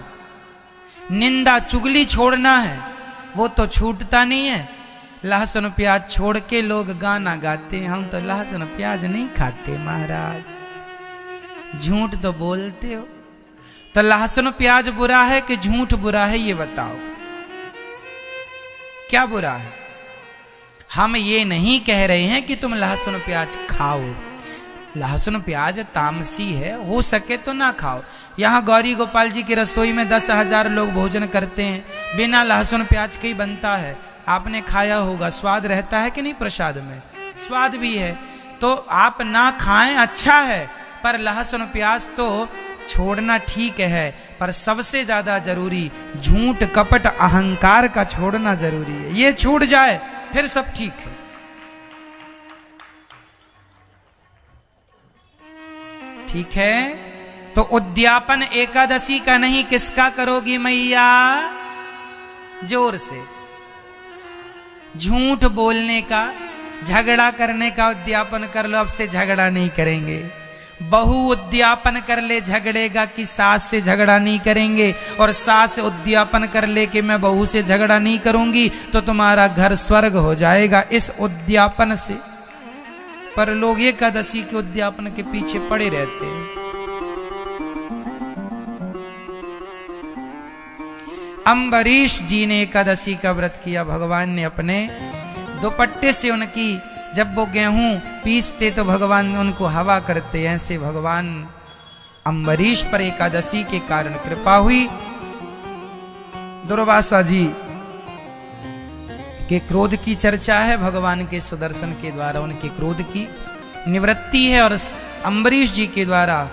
निंदा चुगली छोड़ना है, वो तो छूटता नहीं है। लहसुन प्याज छोड़ के लोग गाना गाते हैं, हम तो लहसुन प्याज नहीं खाते महाराज। झूठ तो बोलते हो। तो लहसुन प्याज बुरा है कि झूठ बुरा है, ये बताओ क्या बुरा है? हम ये नहीं कह रहे हैं कि तुम लहसुन प्याज खाओ। लहसुन प्याज तामसी है, हो सके तो ना खाओ। यहाँ गौरी गोपाल जी की रसोई में 10,000 लोग भोजन करते हैं, बिना लहसुन प्याज के ही बनता है। आपने खाया होगा, स्वाद रहता है कि नहीं? प्रसाद में स्वाद भी है, तो आप ना खाएं अच्छा है, पर लहसुन प्याज तो छोड़ना ठीक है। पर सबसे ज्यादा जरूरी झूठ कपट अहंकार का छोड़ना जरूरी है। ये छूट जाए फिर सब ठीक है। ठीक है, तो उद्यापन एकादशी का नहीं, किसका करोगी मैया? जोर से। झूठ बोलने का, झगड़ा करने का उद्यापन कर लो। अब से झगड़ा नहीं करेंगे। बहू उद्यापन कर ले झगड़ेगा कि सास से झगड़ा नहीं करेंगे, और सास उद्यापन कर ले कि मैं बहू से झगड़ा नहीं करूंगी, तो तुम्हारा घर स्वर्ग हो जाएगा इस उद्यापन से। पर लोग एकादशी के उद्यापन के पीछे पड़े रहते हैं। अम्बरीश जी ने एकादशी का व्रत किया। भगवान ने अपने दुपट्टे से उनकी, जब वो गेहूं पीसते तो भगवान उनको हवा करते, ऐसे भगवान अम्बरीश पर एकादशी के कारण कृपा हुई। दुर्वासा जी के क्रोध की चर्चा है, भगवान के सुदर्शन के द्वारा उनके क्रोध की निवृत्ति है और अम्बरीश जी के द्वारा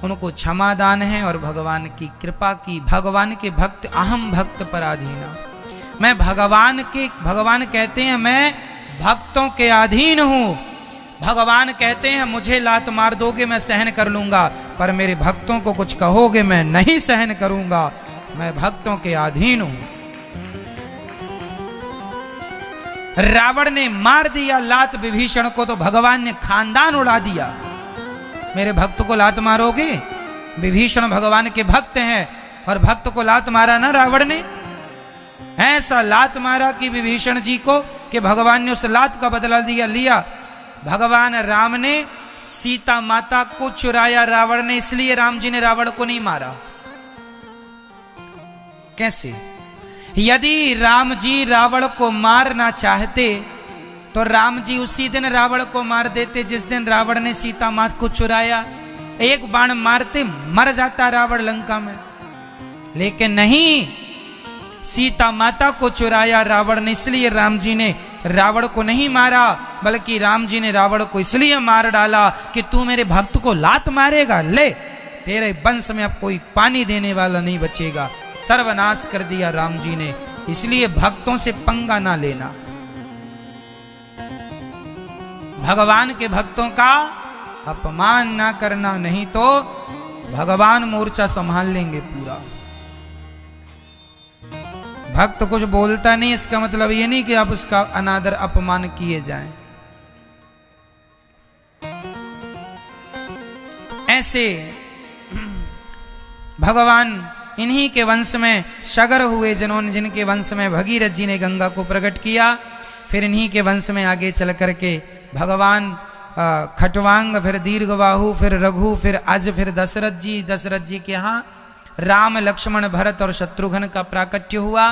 उनको क्षमादान है और भगवान की कृपा की। भगवान के भक्त, अहम भक्त पराधीना, मैं भगवान कहते हैं मैं भक्तों के अधीन हूं। भगवान कहते हैं मुझे लात मार दोगे मैं सहन कर लूंगा, पर मेरे भक्तों को कुछ कहोगे मैं नहीं सहन करूंगा, मैं भक्तों के अधीन हूं। रावण ने मार दिया लात विभीषण को तो भगवान ने खानदान उड़ा दिया। मेरे भक्त को लात मारोगे? विभीषण भगवान के भक्त हैं और भक्त को लात मारा ना रावण ने, ऐसा लात मारा कि विभीषण जी को कि भगवान ने उस लात का बदला लिया। भगवान राम ने सीता माता को चुराया रावण ने, इसलिए राम जी ने रावण को नहीं मारा। कैसे? यदि राम जी रावण को मारना चाहते तो राम जी उसी दिन रावण को मार देते जिस दिन रावण ने सीता माता को चुराया। एक बाण मारते मर जाता रावण लंका में, लेकिन नहीं, सीता माता को चुराया रावण ने, इसलिए राम जी ने रावण को नहीं मारा, बल्कि राम जी ने रावण को इसलिए मार डाला कि तू मेरे भक्त को लात मारेगा, ले तेरे वंश में अब कोई पानी देने वाला नहीं बचेगा। सर्वनाश कर दिया राम जी ने। इसलिए भक्तों से पंगा ना लेना, भगवान के भक्तों का अपमान ना करना, नहीं तो भगवान मोर्चा संभाल लेंगे पूरा। भक्त कुछ बोलता नहीं इसका मतलब ये नहीं कि आप उसका अनादर अपमान किए जाएं। ऐसे भगवान इन्हीं के वंश में सगर हुए जिनके वंश में भगीरथ जी ने गंगा को प्रकट किया। फिर इन्हीं के वंश में आगे चल करके भगवान खटवांग, फिर दीर्घबाहु, फिर रघु, फिर अज, फिर दशरथ जी के यहाँ राम, लक्ष्मण, भरत और शत्रुघ्न का प्राकट्य हुआ।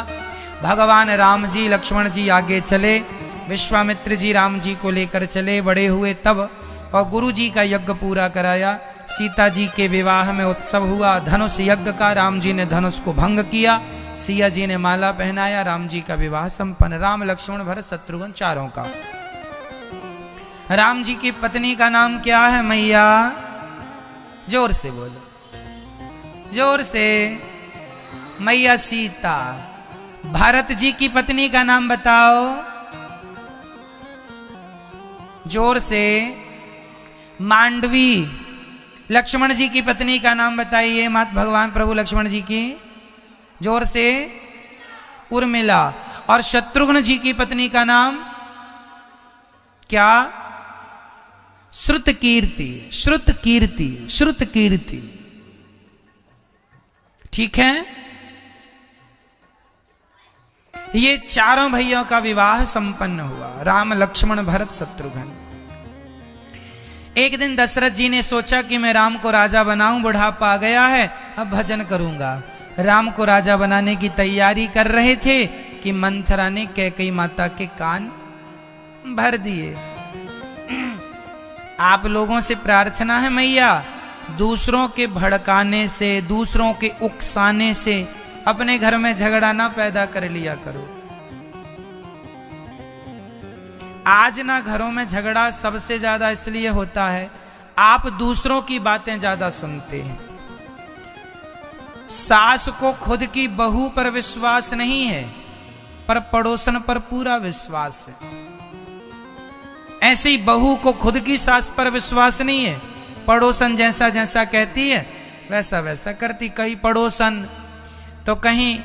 भगवान राम जी, लक्ष्मण जी आगे चले, विश्वामित्र जी राम जी को लेकर चले, बड़े हुए तब, और गुरु जी का यज्ञ पूरा कराया। सीता जी के विवाह में उत्सव हुआ धनुष यज्ञ का, राम जी ने धनुष को भंग किया, सिया जी ने माला पहनाया, राम जी का विवाह संपन्न। राम, लक्ष्मण, भरत, शत्रुघ्न चारों का। राम जी की पत्नी का नाम क्या है मैया? जोर से बोलो, जोर से। मैया सीता। भरत जी की पत्नी का नाम बताओ, जोर से। मांडवी। लक्ष्मण जी की पत्नी का नाम बताइए, मात भगवान प्रभु लक्ष्मण जी की, जोर से। उर्मिला। और शत्रुघ्न जी की पत्नी का नाम क्या? श्रुतकीर्ति। श्रुतकीर्ति, श्रुतकीर्ति, ठीक है। ये चारों भैयों का विवाह संपन्न हुआ, राम, लक्ष्मण, भरत, शत्रुघ्न। एक दिन दशरथ जी ने सोचा कि मैं राम को राजा बनाऊं, बुढ़ापा आ गया है, अब भजन करूंगा। राम को राजा बनाने की तैयारी कर रहे थे कि मंथरा ने कैकेयी माता के कान भर दिए। आप लोगों से प्रार्थना है मैया, दूसरों के भड़काने से, दूसरों के उकसाने से अपने घर में झगड़ा ना पैदा कर लिया करो। आज ना घरों में झगड़ा सबसे ज्यादा इसलिए होता है आप दूसरों की बातें ज्यादा सुनते हैं। सास को खुद की बहू पर विश्वास नहीं है, पर पड़ोसन पर पूरा विश्वास है। ऐसे ही बहू को खुद की सास पर विश्वास नहीं है, पड़ोसन जैसा जैसा कहती है वैसा वैसा करती। कई पड़ोसन तो कहीं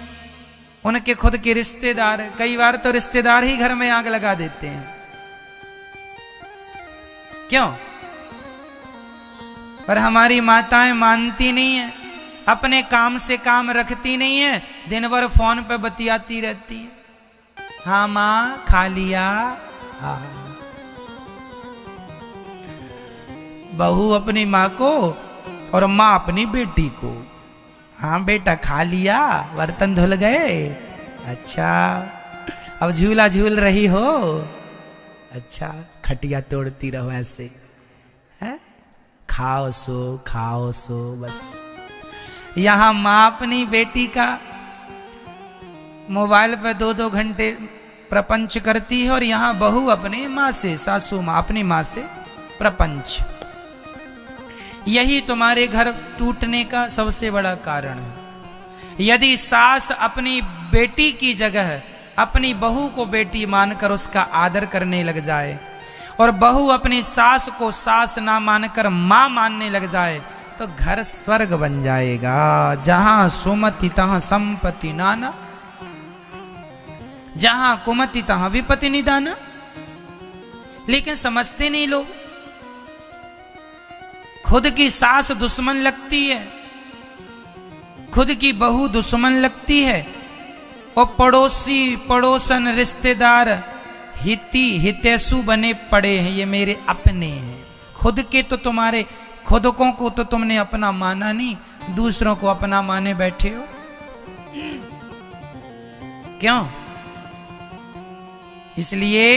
उनके खुद के रिश्तेदार, कई बार तो रिश्तेदार ही घर में आग लगा देते हैं। क्यों? पर हमारी माताएं मानती नहीं है, अपने काम से काम रखती नहीं है, दिन भर फोन पे बतियाती रहती है। हाँ माँ खा लिया। हाँ, बहू अपनी माँ को और माँ अपनी बेटी को। हाँ बेटा खा लिया, बर्तन धुल गए, अच्छा अब झूला झूल रही हो, अच्छा खटिया तोड़ती रहो ऐसे, है खाओ सो बस। यहां माँ अपनी बेटी का मोबाइल पे 2-2 घंटे प्रपंच करती है, और यहां बहू अपने माँ से, सासू माँ अपनी माँ से प्रपंच। यही तुम्हारे घर टूटने का सबसे बड़ा कारण है। यदि सास अपनी बेटी की जगह अपनी बहू को बेटी मानकर उसका आदर करने लग जाए, और बहू अपनी सास को सास ना मानकर मां मानने लग जाए, तो घर स्वर्ग बन जाएगा। जहां सुमति तहां संपत्ति नाना, जहां कुमति तहां विपत्ति निदाना। लेकिन समझते नहीं लोग, खुद की सास दुश्मन लगती है, खुद की बहू दुश्मन लगती है, और पड़ोसी पड़ोसन रिश्तेदार हिती हितैषु बने पड़े हैं, ये मेरे अपने हैं। खुद के तो तुम्हारे खुदकों को तो तुमने अपना माना नहीं, दूसरों को अपना माने बैठे हो। क्यों? इसलिए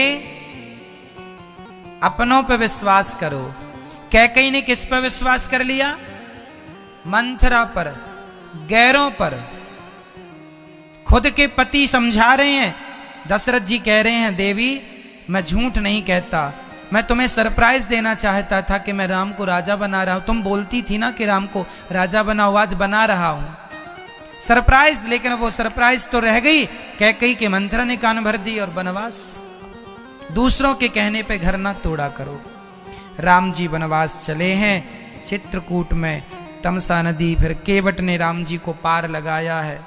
अपनों पर विश्वास करो। कैकेयी ने किस पर विश्वास कर लिया? मंथरा पर, गैरों पर। खुद के पति समझा रहे हैं, दशरथ जी कह रहे हैं देवी मैं झूठ नहीं कहता, मैं तुम्हें सरप्राइज देना चाहता था कि मैं राम को राजा बना रहा हूं। तुम बोलती थी ना कि राम को राजा बनाओ, आज बना रहा हूं सरप्राइज। लेकिन वो सरप्राइज तो रह गई, कैकेयी के मंथरा ने कान भर दी और वनवास। दूसरों के कहने पे घर ना तोड़ा करो। राम जी वनवास चले हैं चित्रकूट में, तमसा नदी, फिर केवट ने राम जी को पार लगाया है।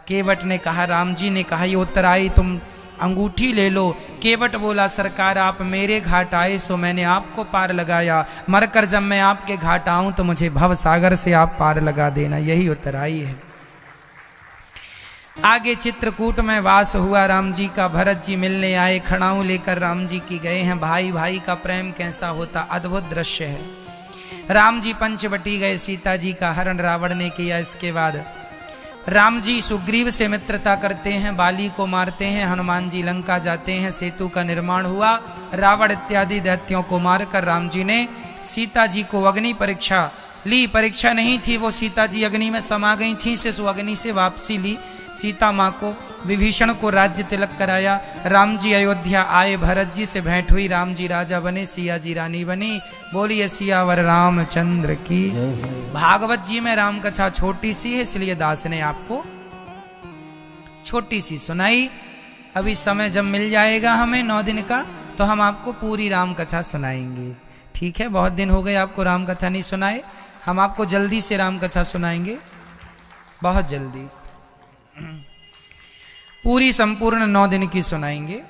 केवट ने कहा, राम जी ने कहा ये उत्तराई तुम अंगूठी ले लो। केवट बोला सरकार आप मेरे घाट आए सो मैंने आपको पार लगाया, मरकर जब मैं आपके घाट आऊं तो मुझे भव सागर से आप पार लगा देना, यही उत्तराई है। आगे चित्रकूट में वास हुआ राम जी का। भरत जी मिलने आए, खड़ाऊ लेकर राम जी की गए हैं। भाई भाई का प्रेम कैसा होता, अद्भुत दृश्य है। राम जी पंचवटी गए, सीता जी का हरण रावण ने किया। इसके बाद राम जी सुग्रीव से मित्रता करते हैं, बाली को मारते हैं। हनुमान जी लंका जाते हैं, सेतु का निर्माण हुआ। रावण इत्यादि दैत्यों को मारकर राम जी ने सीता जी को अग्नि परीक्षा ली। परीक्षा नहीं थी, वो सीता जी अग्नि में समा गई थी, से अग्नि से वापसी ली। सीता माँ को, विभीषण को राज्य तिलक कराया। राम जी अयोध्या आए, भरत जी से भेंट हुई, राम जी राजा बने, सिया जी रानी बनी। बोलिए सियावर रामचंद्र की। भागवत जी में राम कथा छोटी सी है, इसलिए दास ने आपको छोटी सी सुनाई। अभी समय जब मिल जाएगा हमें 9 दिन का, तो हम आपको पूरी राम कथा सुनाएंगे। ठीक है, बहुत दिन हो गए आपको राम कथा नहीं सुनाए, हम आपको जल्दी से राम कथा सुनाएंगे, बहुत जल्दी पूरी संपूर्ण 9 दिन की सुनाएंगे।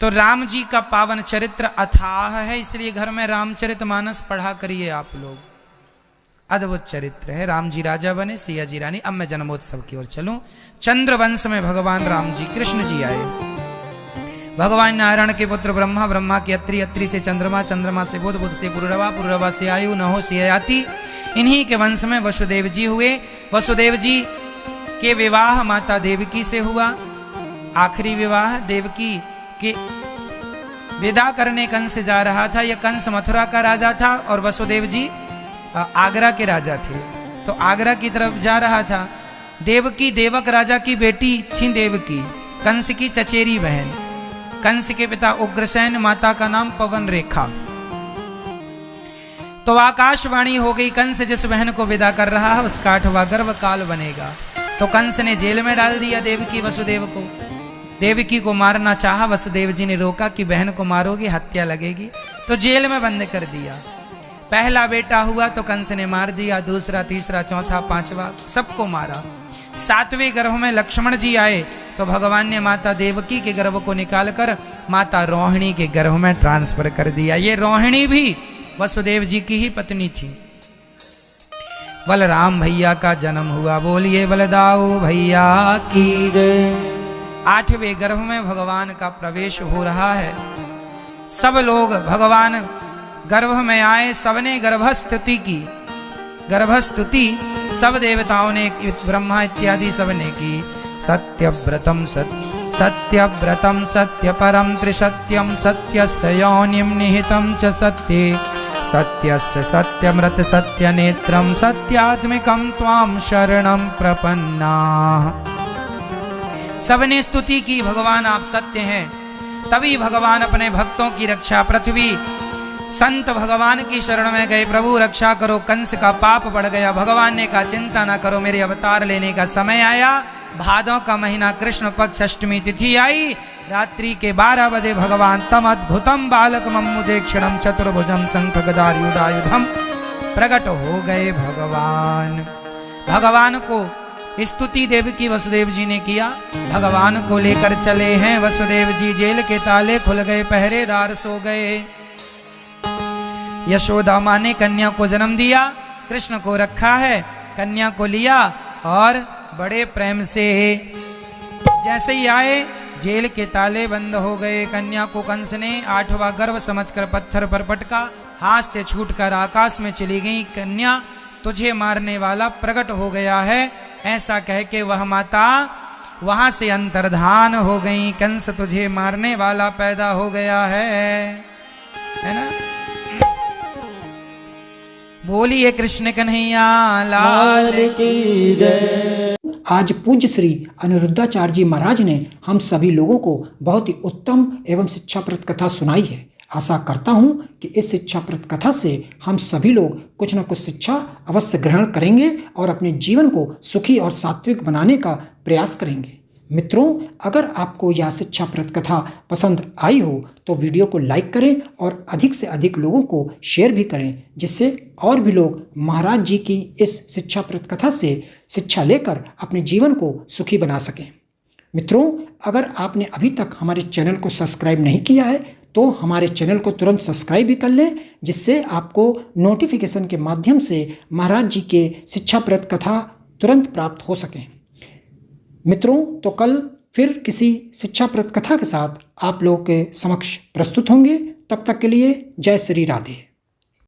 तो राम जी का पावन चरित्र अथाह है, इसलिए घर में रामचरितमानस पढ़ा करिए आप लोग। अद्भुत चरित्र है। राम जी राजा बने, सिया जी रानी। अब मैं जन्मोत्सव की ओर चलूं। चंद्रवंश में भगवान राम जी, कृष्ण जी आए। भगवान नारायण के पुत्र ब्रह्मा, ब्रह्मा के अत्रि, अत्रि से चंद्रमा, चंद्रमा से बुध, बुध से पुरुरवा, पुरुरवा से आयु, नहो से ययाति। इन्हीं के वंश में वसुदेव जी हुए। वसुदेव जी के विवाह माता देवकी से हुआ। आखिरी विवाह देवकी के विदा करने कंस जा रहा था। यह कंस मथुरा का राजा था और वसुदेव जी आगरा के राजा थे, तो आगरा की तरफ जा रहा था। देवकी देवक राजा की बेटी थी देवकी, कंस की चचेरी बहन। कंस के पिता उग्रसेन, माता का नाम पवन रेखा। तो आकाशवाणी हो गई, कंस जिस बहन को विदा कर रहा है उसका 8वां गर्भ काल बनेगा। तो कंस ने जेल में डाल दिया देवकी वसुदेव को। देवकी को मारना चाहा, वसुदेव जी ने रोका कि बहन को मारोगी हत्या लगेगी, तो जेल में बंद कर दिया। पहला बेटा हुआ तो कंस ने मार दिया, दूसरा, तीसरा, चौथा, 5वां सबको मारा। 7वें गर्भ में लक्ष्मण जी आए तो भगवान ने माता देवकी के गर्भ को निकालकर माता रोहिणी के गर्भ में ट्रांसफर कर दिया। ये रोहिणी भी वसुदेव जी की ही पत्नी थी। बलराम भैया का जन्म हुआ। बोलिए बलदाऊ भैया की जय। 8वें गर्भ में भगवान का प्रवेश हो रहा है। सब लोग भगवान गर्भ में आए, सबने गर्भस्तुति की। गर्भस्तुति सब देवताओं ने, ब्रह्मा इत्यादि सब ने की। सत्यव्रतम सत्यव्रतम सत्यपरम त्रिसत्यम सत्यस्य योनिं निहितं च सत्ये सत्यस्य सत्यमृत सत्यनेत्रम सत्यात्मिकं त्वां शरणं प्रपन्नाः। सबने स्तुति की, भगवान आप सत्य हैं। तभी भगवान अपने भक्तों की रक्षा, पृथ्वी संत भगवान की शरण में गए, प्रभु रक्षा करो, कंस का पाप बढ़ गया। भगवान ने कहा चिंता ना करो, मेरे अवतार लेने का समय आया। भादों का महीना कृष्ण पक्ष अष्टमी तिथि आई, रात्रि के 12 बजे भगवान तम अद्भुतम बालकम मुझे क्षणम चतुर्भुजम शंख गदायुधायुधम प्रकट हो गए भगवान। भगवान को स्तुति देव की वसुदेव जी ने किया। भगवान को लेकर चले हैं वसुदेव जी, जेल के ताले खुल गए, पहरेदार सो गए। यशोदा माँ ने कन्या को जन्म दिया, कृष्ण को रखा है, कन्या को लिया और बड़े प्रेम से जैसे ही आए जेल के ताले बंद हो गए। कन्या को कंस ने 8वां गर्भ समझकर पत्थर पर पटका, हाथ से छूटकर आकाश में चली गई। कन्या तुझे मारने वाला प्रकट हो गया है, ऐसा कह के वह माता वहां से अंतर्धान हो गई। कंस तुझे मारने वाला पैदा हो गया है ना। बोलिए कृष्ण कन्हैया लाल की जय। आज पूज्य श्री अनिरुद्धाचार्य जी महाराज ने हम सभी लोगों को बहुत ही उत्तम एवं शिक्षाप्रद कथा सुनाई है। आशा करता हूँ कि इस शिक्षाप्रद कथा से हम सभी लोग कुछ न कुछ शिक्षा अवश्य ग्रहण करेंगे और अपने जीवन को सुखी और सात्विक बनाने का प्रयास करेंगे। मित्रों, अगर आपको यह शिक्षाप्रद कथा पसंद आई हो तो वीडियो को लाइक करें और अधिक से अधिक लोगों को शेयर भी करें, जिससे और भी लोग महाराज जी की इस शिक्षाप्रद कथा से शिक्षा लेकर अपने जीवन को सुखी बना सकें। मित्रों, अगर आपने अभी तक हमारे चैनल को सब्सक्राइब नहीं किया है तो हमारे चैनल को तुरंत सब्सक्राइब भी कर लें, जिससे आपको नोटिफिकेशन के माध्यम से महाराज जी के शिक्षाप्रद कथा तुरंत प्राप्त हो सकें। मित्रों, तो कल फिर किसी शिक्षाप्रद कथा के साथ आप लोगों के समक्ष प्रस्तुत होंगे। तब तक के लिए जय श्री राधे।